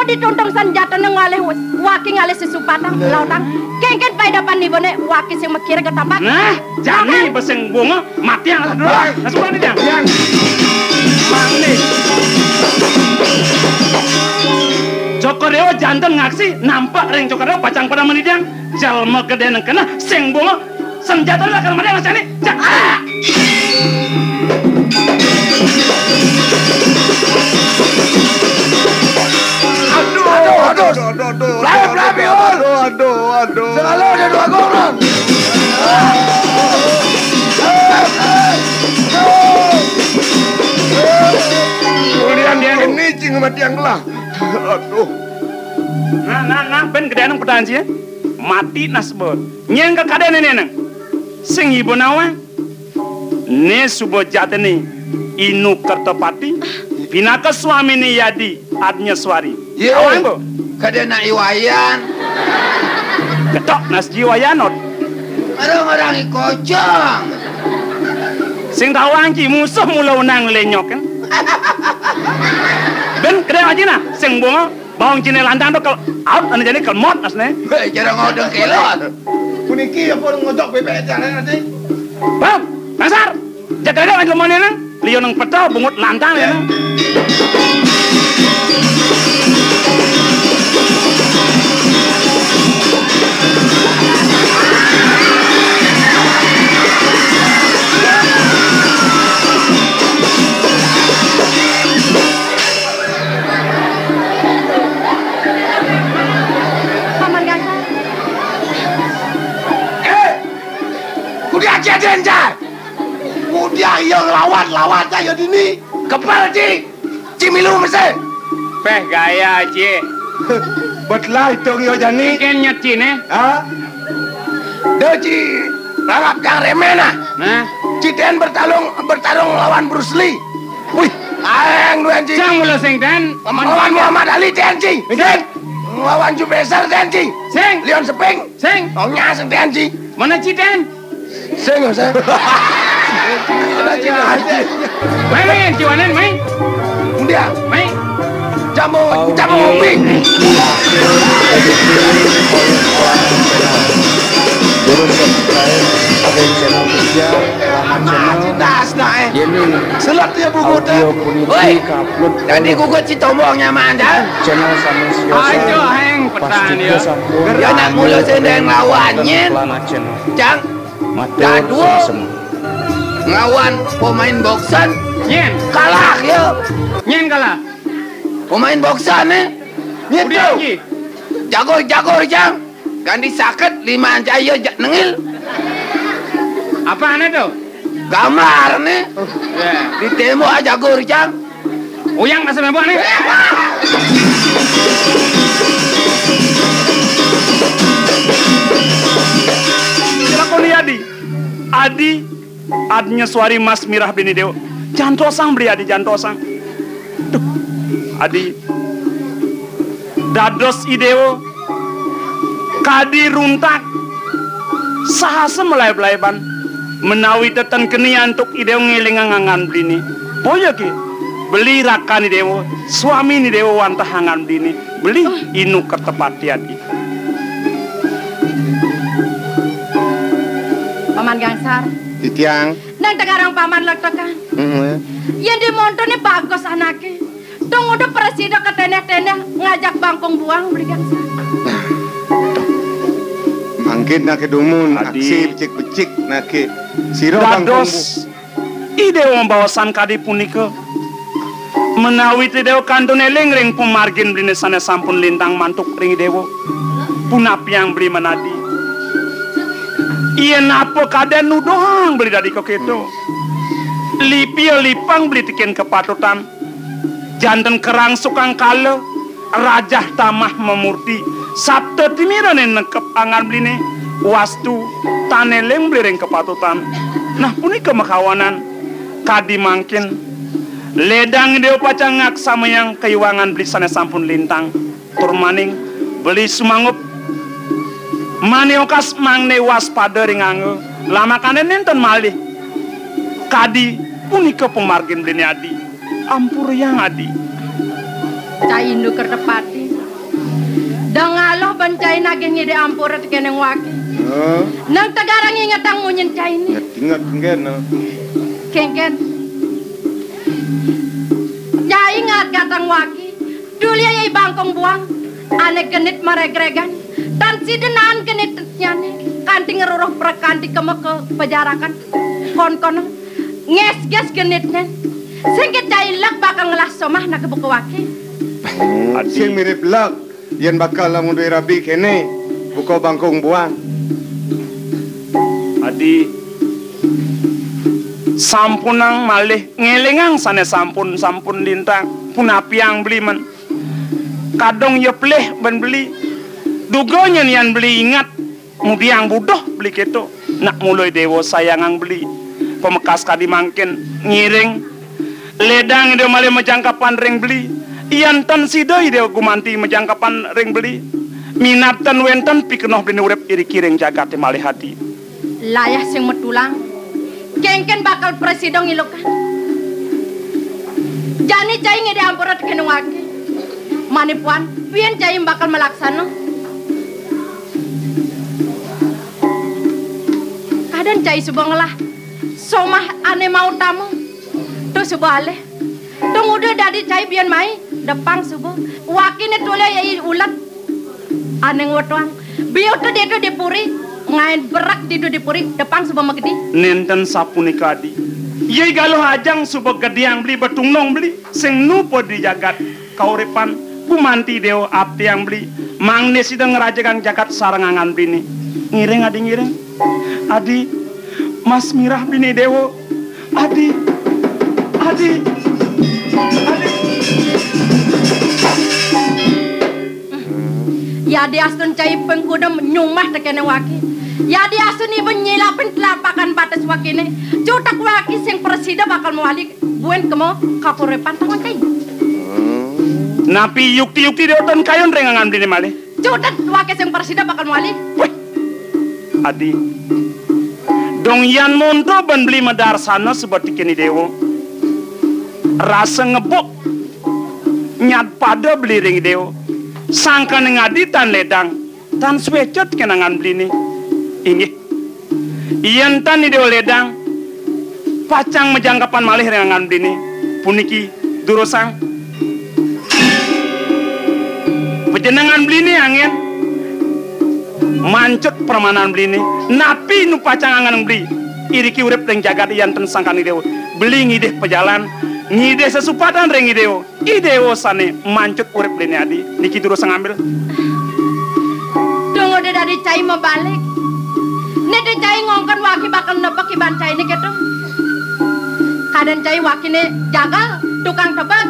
dituntong senjata nang ngalih waki ngalih sesupatang lautang. Kengken pai depan ni bone waki sing mekir ke tapak. Nah, jani beseng bunga mati yang dulu. Masuk ni dia. Mang ni. Jokoreo jantan ngaksi nampak ring Jokoreo pacang pada menidiang jalma gede nang kena sing bunga senjata lah kalau mana ngasih ni. Aduh. Selalu ada dua orang. Kemudian dia ini cing mati yang lah. Aduh. Nah, ben gede nang pedang sih. Mati nasbo. Nyeng ke kaden ini nang. Sing ibu nawa. Ne subo jatene inu kertopati. Pinaka suami ni yadi adnya suari. Awang bo. Kadena iwayan. Ketok nas jiwayanot. Orang-orang ikocong. Sing tawang ki musuh mula unang lenyok kan. Ben kede aja na. Sing bunga bawang cine lantang tu kalau out ane jadi kelmot asne. Cara ngodong kelot. Puniki apa ngodok bebek jalan nanti. Bang, Nasar. Jaga dia aja mana nang. Liyo nang petau bungut lantang ya nang. Denja, mudia yang lawan saya dini, kepala cimilu mesti. Peh gaya aja. Betul itu yo jani. Ken nyati ne? Ah, doji rangap yang remena. Nah, Citen bertarung lawan Bruce Lee. Wih, aeng dua anjing. cang mula sing ten. Lawan Muhammad Ali anjing. Sing. Lawan Jubeser anjing. Sing. Leon Sepeng. Sing. Ongnya sing anjing. Mana Citen? Sing saya. Main ciwanan main. Dia. Main. Jamu ubi. Turun subscribe ada di channel kerja Selat dia buku audio puniki upload jadi gugut si tombongnya manda channel Samuel Ayo heng petan ya. ya nak mulu sedang lawannya Cang gaduh ngelawan pemain boksan Nyen. kalah ya Nyen kalah. pemain boksan Udah lagi. jago Cang ganti sakit 5 jaya nengil Apaan itu? gambar nih Ya. di tembok aja jago Cang Uyang masa membok nih. Lakoni Adi adnya suari Mas Mirah bini Dewo. Jantosang beli Adi jantosang. Duh, Adi dados idewo kadi runtak sahasa melai-belaiban menawi teten keni antuk idewo ngelingangan bini. Boyo ki beli rakan idewo suami ni dewo wantahangan bini beli inu kertepati Adi. Paman Gangsar. Titiang. Nang tegarang paman lektekan. Yang di montone bagus anaknya. Tunggu udah presiden ke teneh-teneh ngajak bangkong buang beli Gangsar. Mangkin nak kedumun Adi. aksi becik-becik nak ke siro Dados ide membawasan kadi punika menawi dewa kantone lengring pumargin beli sana sampun lintang mantuk ring dewa punapi yang beli menadi iya napa kaden nudohang beli dari koketo lipia lipang beli tiken kepatutan jantan kerang sukang kala rajah tamah memurti sabta timiran yang nekep angan beli ne wastu taneleng beli ring kepatutan nah punika makawanan kadi mangkin ledang dewa pacang ngak sama yang keiwangan beli sana sampun lintang turmaning beli sumangup maniokas mangne waspada ring angge lama kanen nenten malih kadi punika pemargin beli Adi ampur yang Adi Cai Indu kertepati Dangaloh bancay naging ngide ampurat keneng waki. Nang tagarang ingatang ngunyin cay ni. Ingat kengen. Kengken. Cay ingat gatang waki. Duli ay bangkong buang. Ane genit maregregan. Dan si denan genit nyane. Kanti ngeruruh prakanti kema ke pejarakan. Kon-kon nges-ges genitnya. Singkit cay lak bakal ngelas somah na kebuka waki. Sing mirip lak. Yan bakal lamun duwe rabi kene buka bangkong buang. Adi sampunang malih ngelingang sane sampun lintang punapiang beli man. Kadong ya pleh ben beli. Dugonya nian beli ingat mudiang budoh beli keto. Nak mulai dewo sayangang beli. Pemekas kadi mangkin ngiring ledang dia malih majangkapan ring beli. Iyan tan sidai dia gumanti majangkapan ring beli. Minat tan wenten pikenoh beli urep iri kiring jagat malih hati. Layah sing metulang. Kengken bakal presiden ngilukan. Jani cai ngede ampurat kenung waki. Manipuan, pian cai bakal melaksana. Kadang cai subang lah. Somah ane mau tamu. Tu subah aleh. Tung udah dari cai pian mai. Depang subuh. Wakine tole yai ulat. Ane ngotwang. Biar tu dia tu dipuri. Ngain berak di dipuri. Depang subuh magedi. Nenten sapuni kadi. Yai galuh ajang subuh gediang beli betung nong beli. Sing nupo di jagat. Kauripan. Kumanti deo abdi yang beli. Mang ne sidang ngerajakan jagat sarangangan bini. Ngiring adi ngiring. Adi. Mas Mirah bini dewo. Adi. Adi. Adi. Ya di asun cai pengkudam nyumah tekene waki. Ya di asun ibu nyilapin telapakan batas wakine. Cutak waki sing presida bakal mewali buen kemo kakurepan tangan cai. Napi yukti dia tan kayon rengangan bini malih. Cutak waki sing presida bakal mewali. Wih. Adi. Dong yan monto ban beli medar sana seperti kini dewo. Rasa ngebok nyat pada beli ring dewo. Sangka ngadi tan ledang tan swecot kenangan beli ni. Inggih. Iyan tan ni dewo ledang. Pacang majangkapan malih rengangan beli ni. Puniki durosang. Pejenengan beli ni angin. Mancut permanan beli ni. Napi nu pacang angan beli. Iriki urip ring jagat iyan tan sangka ni dewo. Beli ngideh pejalan. Ngide sesupatan ring ideo. Ideo sane mancut urip dene adi. Niki terus ngambil. Tunggu deh dari cai mau balik. Nede cai ngongkon waki bakal nebak iban cai ini gitu. Kadang cai waki ne jagal tukang tebak.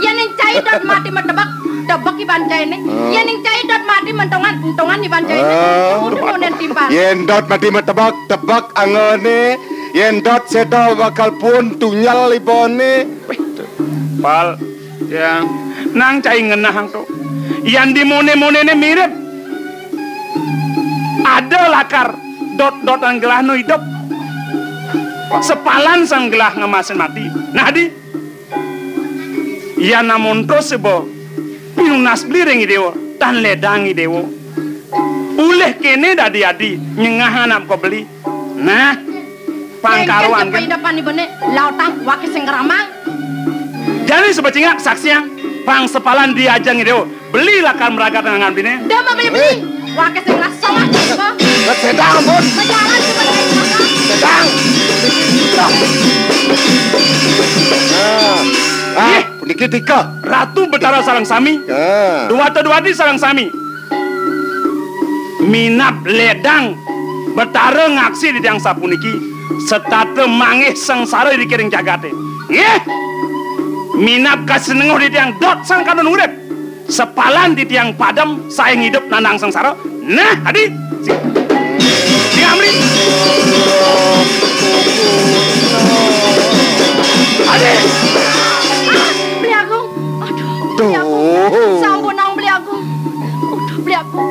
Yang cai dot mati mentebak tebak iban cai ini. Yang cai dot mati mentongan iban cai ini. Udah mau nentimpal. Yen dot mati mentebak tebak angone. Yen dot sedo bakal pun tunyal libone. Pal, yang nang cai ngenahang tu. Yang di mone ne mirip. Ada lakar dot-dotan gelah nu hidup. Sepalan sang gelah ngemasin mati. Nah di. Ya namun terus sebo. Pinunas beli ring dewo tan ledang dewo. Uleh kene dadi adi nyengahan ap ko beli. Nah. Pangkaruan kan depan ibune lautang waki sing ramang. Jadi sebecinga saksiang pang sepalan diajang itu beli lakar meragat dengan bini. Dia mau beli waki sing rasomah coba. Sedang pun. Berjalan cuma Sedang. Puniki tika. Ratu Betara sarang sami. Dua di sarang sami. Minap ledang Betara ngaksi di tiang sapuniki. Setate mangih sengsara di kiring jagate. Nggih. Minap kasenenguh di tiang dot sang kadon urip. Sepalan di tiang padam saeng hidup nandang sengsara. Nah, adi. Si Amri. Adi. Beli aku. Aduh. Beli aku. Sampun nang beli aku. Udah beli aku.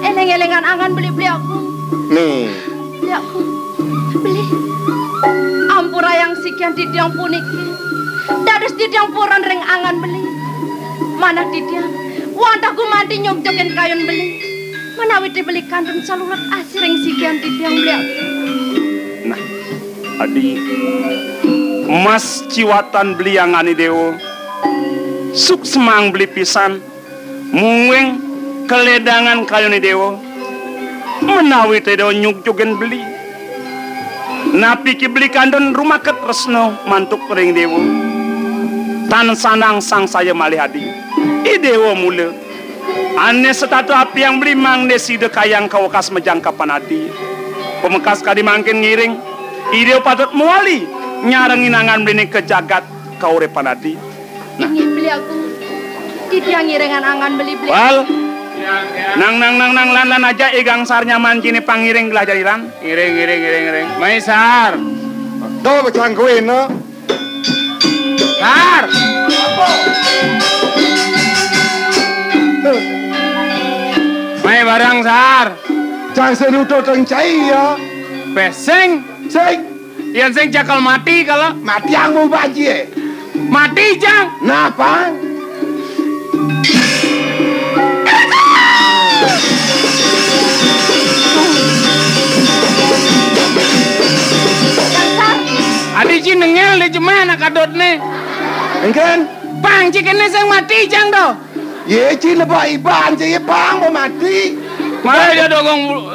Eleng-elengan angan beli aku. Nih. Beli aku. Beli. Ampura yang sikian di tiang puniki. Dados di tiang puran ring angan beli. Mana di tiang Wantah gumanti nyogjoken kayon beli. Menawi dibeli kantun salurat asring sigian titiang beli. Nah, adi Mas ciwatan beliangani dewo suk semang beli pisan mueng keledangan kayoni dewo menawi tedo nyugjugen beli napi ki beli kandun rumah ket resno mantuk ring dewo tan sanang sang saya malih adi i dewo mule ane setatu api yang beli mang desi de kayang kawakas mejangkapan adi pemekas kadi mangkin ngiring i dewo patut muali nyarengin angan beli ke jagat kaurepan adi. Ingin beli aku titiang ngirengan angan beli-beli. Wal nang lan aja igang sar nyaman kini pangiring gelah jadiran. Iring. Maisar. Do bacang kowe no. Sar. Mai barang sar. Jang senuto teng cai ya. Peseng. Sing Yang sing cakal mati kalau mati ang mau banji. mati jang. Napa? Adi ci nengel di cemana kadot nih. Engken? Bang ci kene sing mati jang do. Ye ci leba iban ci bang mau mati. Mare dia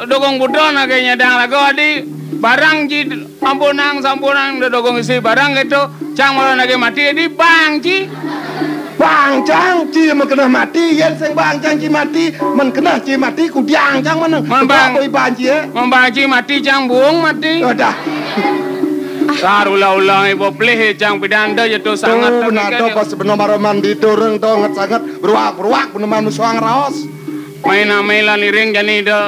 dogong budona kayaknya dang lagu adi barang ci sampunang udah dogong isi barang gitu cang malah lagi mati di bang ci. Bang cang ci man kena mati yen sing bang cang ci mati man kena ci mati ku diang cang mana. Bang iban ci ya. Bang ci mati cang buung mati. Dah. Sar ulang-ulang ibu pelih cang pidanda jatuh sangat. Tuh nado pas benar mandi doreng dong sangat beruak benar musuang raos. Main amailan iring jani de.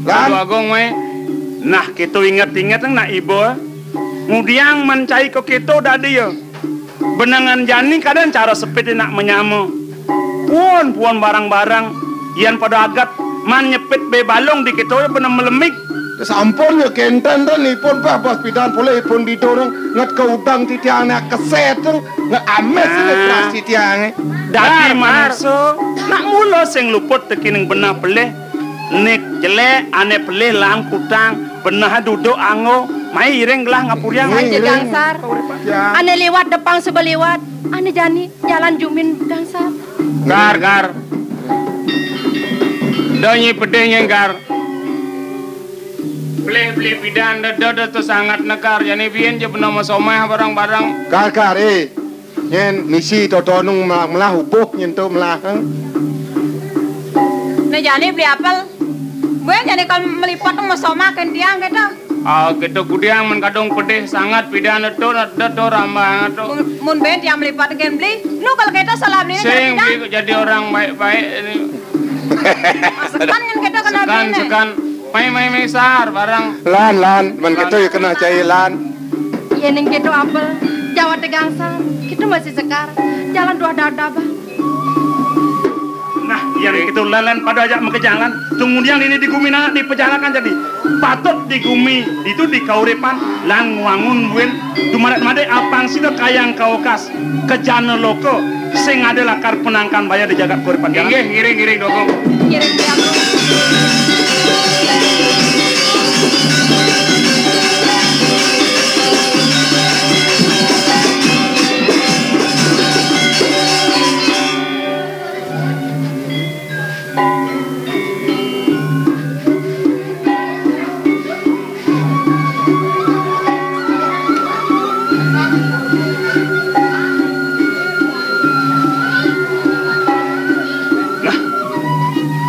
Lalu agong mai. Nah kita ingat-ingat nak ibu. Mudiang mencai kok kita dah dia. Benangan jani kadang cara sepeda nak menyamu. Puan barang-barang. Yang pada agat man nyepit be balong di kita benar melemik. Sampun ya kenten dan ipun babas pidan boleh ipun didorong ngat ke udang titiang nak keset ngat ames ngat titiang dadi manso nak mulo sing luput tekining benah peleh nek jelek ane peleh lang kutang benah duduk ango mai ireng gelah ngapuriang Anje gangsar ane lewat depan sebeliwat ane jani jalan jumin gangsar gar donyi pedenya gar beli bidan dodo tu sangat nekar jadi bian je pernah masomah barang-barang gar nyen misi todonung melah hubuk nyentuh melah ne jani beli apel gue jadi kalau melipat masomah kan tiang gitu gitu kudiang menkadong pedih sangat bidan dodo ramah itu mun ben tiang melipat kan beli nu kalau kita salah beli sing jadi orang baik-baik ini sekan kan kita kena sekan Mai sar barang lan man kita ya kena cai lan ya ning gitu apel Jawa Tegangsar kita masih sekar jalan dua dada bang nah yang itu lalan pada ajak mengejalan kemudian ini digumina di pejalakan jadi patut digumi itu di kaurepan lan wangun buen dumarat made apang sida kayang kaukas kejana loko sing ada lakar penangkan bayar di jagat kaurepan nggih ngiring dogong ngiring tiang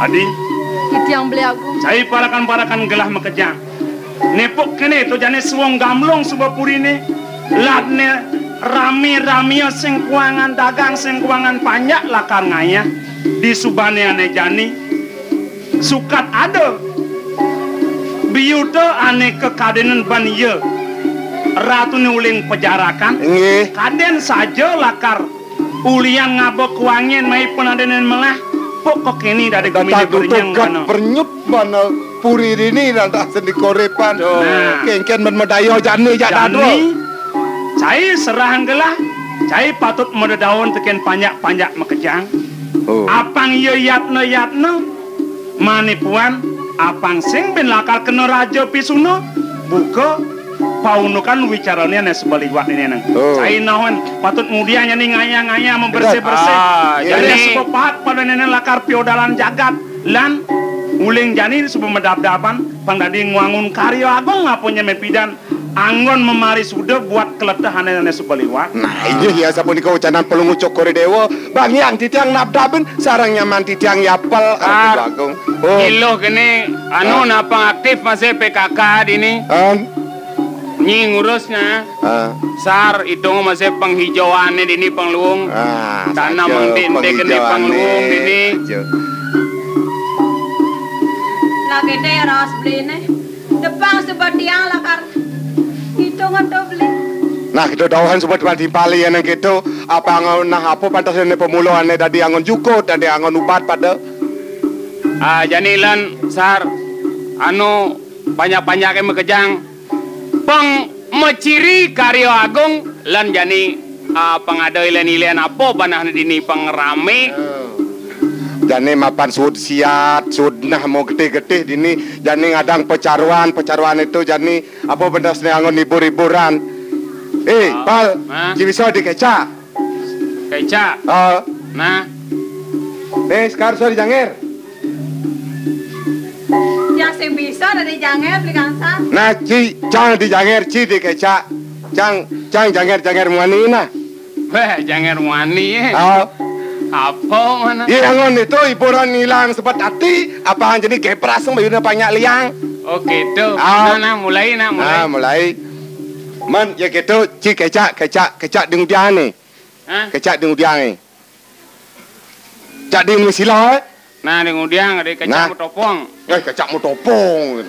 Adi, itu yang beli aku. Cai parakan gelah mekejang. Nepok kene to jane suwong gamlong suba purine. Ladne rami sing kuangan dagang sing kuangan panjak lakar ngaya di subane ane jani. Sukat ada. Biyuto ane kekadenan ban ye. Ratu uling pejarakan. nggih Kaden saja lakar ulian ngabok kuangin mai penadenan melah. Pokok ini dari kami tutup gat bernyut mana puri ini nanti sendi korepan kengken medayo jani jadado cai serahan gelah cai patut medaun teken panjak mekejang Oh. Apang iya yatna manipuan apang sing ben lakal kena raja pisuna buka pauno kan wicaranya nih sebaliwat ini nang. Oh. Cai naon patut mudianya nih ngaya membersih-bersih. Jadi sepapat pada nenek lakar piodalan jagat lan uling jani sebelum medap-dapan pangdadi ngwangun karya agung ngapunya mepidan anggon memari sudah buat keletahan nenek sebaliwat. Nah ini ya sabun kau canan pelungu cokore dewa bang yang titiang napdaben sarang nyaman titiang yapel agung. Oh. Ilo kene napang aktif masih PKK dini. Nyi ngurusnya. Sar itu masih penghijauannya dini pangluung. Tanah mangdinte kene pangluung dini. Lagi deh ras beli nih. Depan seperti yang lakar. Itu nggak beli. Nah kita dawan sobat di Pali yang gitu apa angon nah apa pantas ini pemuluhan dari angon jukut dari angon ubat pada janilan sar banyak-banyak yang mekejang peng meciri karyo agung lan jani pengadoi ilen apa banah dini pengrame jani mapan sud siat sud nah mau gede-gede dini jani ngadang pecaruan itu jani apa benda seni angon hibur-hiburan Pal, bisa dikeca. Keca? Nah. Sekarang sorry Janger. Yang sih bisa dari Janger beli kansa. Nah, jangan di Janger, dikeca. Jangan Janger muani nah. Weh, Janger muani apa mana? Iya ngon itu hiburan hilang sepat hati. Apaan jadi kepraseng bayunya banyak liang. Oh gitu. Nah, mulai. Mulai. Man, ya gitu, kecak di udiang ni. Kecak di udiang ni. Cak di sila. Nah, di udiang ada kecak mutopong. Kecak mutopong.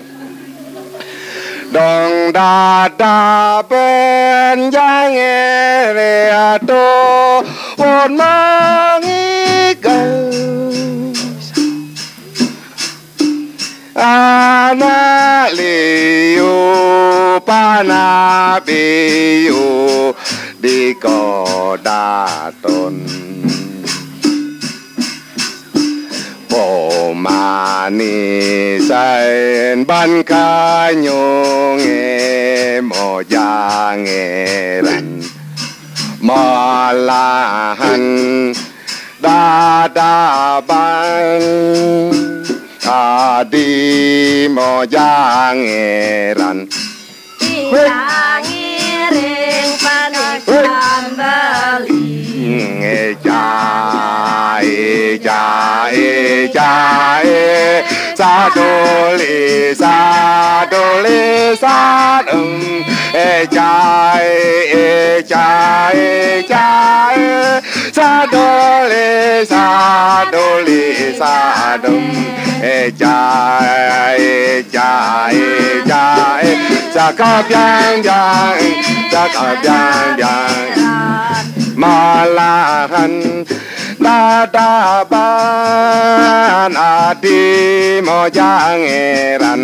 Dong dada penjange ato pon mangigal. Anak liu panabiu di kodaton pomani saen ban kanyonge mojangeran malahan dadaban adi mojangeran Ngiring panasan beli jae sadoli sadeng jae sadoli sadeng jae cakap yang malahan dadaban adi mojangeran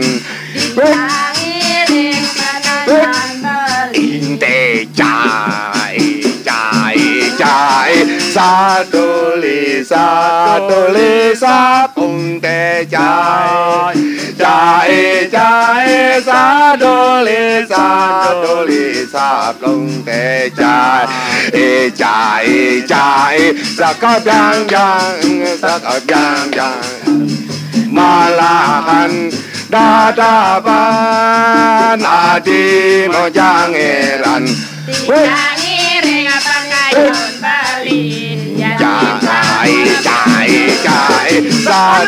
ngiring panasan beli inte jae sadoli sapung te jae sadoli sapung te jae sakap yang malahan dadaban adi mojangeran ngiring panasan beli jae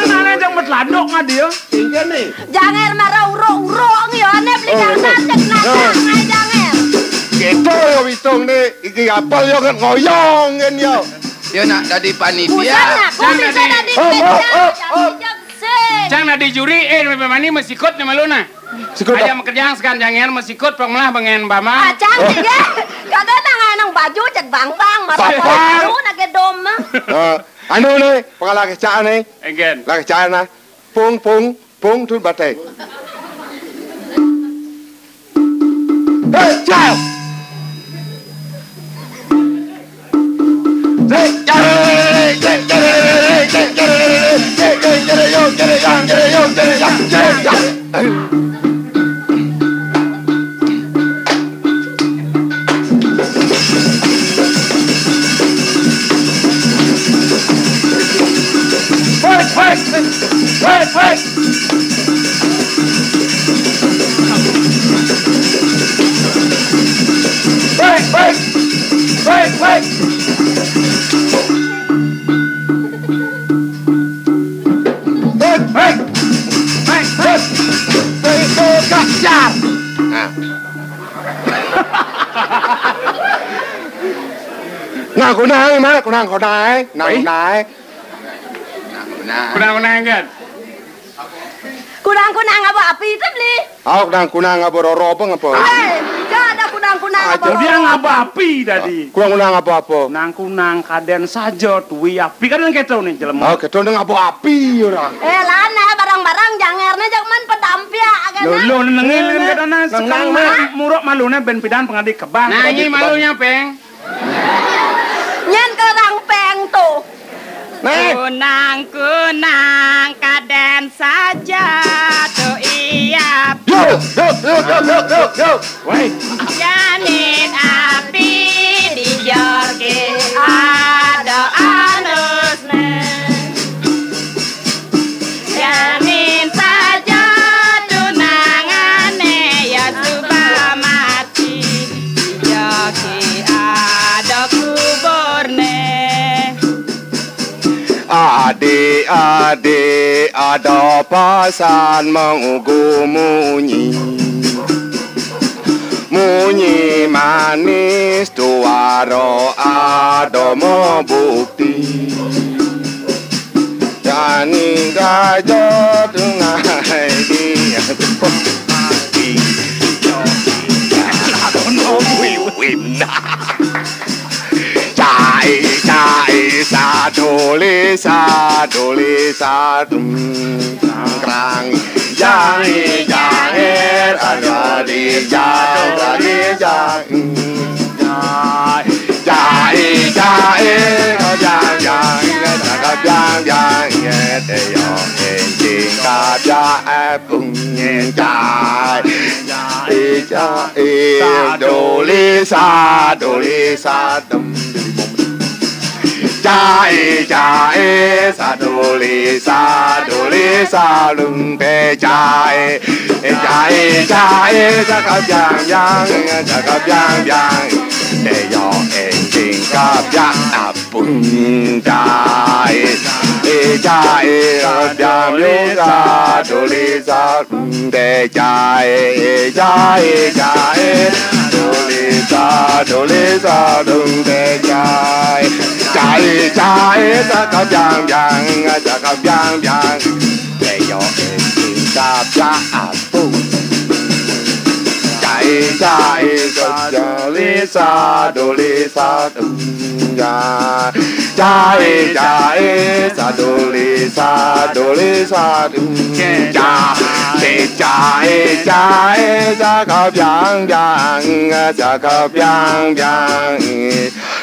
Mana jang betladok ngah dia? Janger marah uro-uro ngiyone beli kansa cek nakang Janger. Gitu yo witung nih, iki apel yo kan ngoyong kan yo. Yo nak jadi panitia. Busana, kok bisa tadi Cang na di juri memani mesikut ni maluna. Sikut Aja makerjang sekan jangan mesikut pangmelah bengen bama. Acang tiga. Kada nang baju cek bang-bang mata baju na gedom mah. Anu nih, pengalah kecaan nih. Again. Lah kecaan nah. Pung tu batai. Ciao. Hey, Nàng của nàng má, của nàng nàng Kunang-kunang kan? Kunang-kunang apa api itu beli? Oh, kunang apa roro apa ngapa? Ada kunang-kunang apa? Dia ngapa api tadi? Kunang apa? Kunang kaden saja tuwi api kan keto nih jelema. Oh, keto nang apa api ora. Lana barang-barang jangerne jangan pedampia agak. Lo nengil kan kadana sekarang murok malune ben pidan pengadik kebang. Nah, ini malunya, Peng. Nyen kerang peng tuh. Kunang-kunang kaden saja tuh iya. Yo. Woi. Janin api di jorge ada anusnya. Janin saja tunangane ya sudah mati. Jorge ada kuburne. Adik ada pasan mengugu munyi manis tuaro ada mau bukti jani gajah dengai dia mati Cai sadole krang jange ada di jang Jae sadole salung pe jae cakap yang để yo en jing cáp yang apung jae jam yo sadole để jae sadole salung pe jae cakap yang để yo en jing cáp yang apung sadole sadung jae sadole sadung cakap yang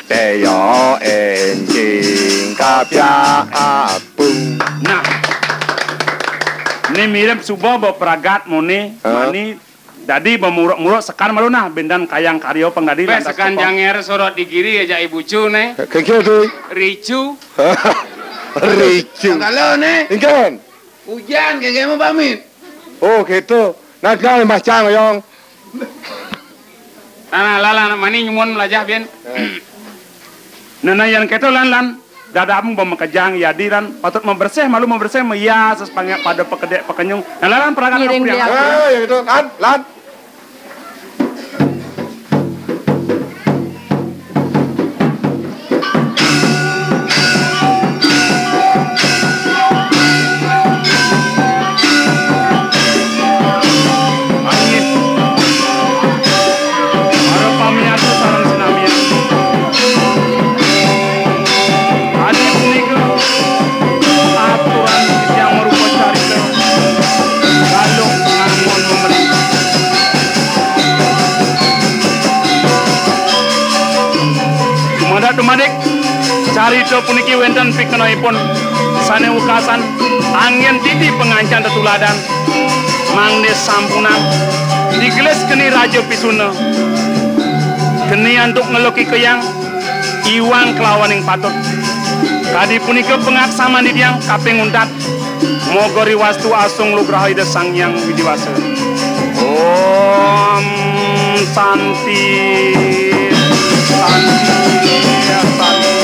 để yo en jing cáp yang apung. Nah, ini mirip subuh peragat muni mani Dadi memuruk-muruk sekan malu nah bendan kayang karyo pengadilan. Sekan janger sorot di kiri aja ibu cu ne. Kekil tu. Ricu. Ricu. Kalau ne. Ingkan. Hujan kagak mau pamit. Oh gitu. Nak kau macam yang. Lala mani nyumun melajah bien. Nana yang keto lan. Dadam pemekejang yadiran patut membersih malu membersih meya sespanggak pada pekedek pekenyung. Nah lan peragat Ngiring dia. Yang itu kan lan. Dumadik carito puniki wenten pikenoipun sane ukasan angin titi pengancan tetuladan mangde sampunan digeles keni raja pisuna keni antuk ngeloki keyang iwang kelawan yang patut kadi punika pengaksaman di tiang kaping undat mogori wastu asung lugraha ida sang yang widiwasa om santi santi ya santi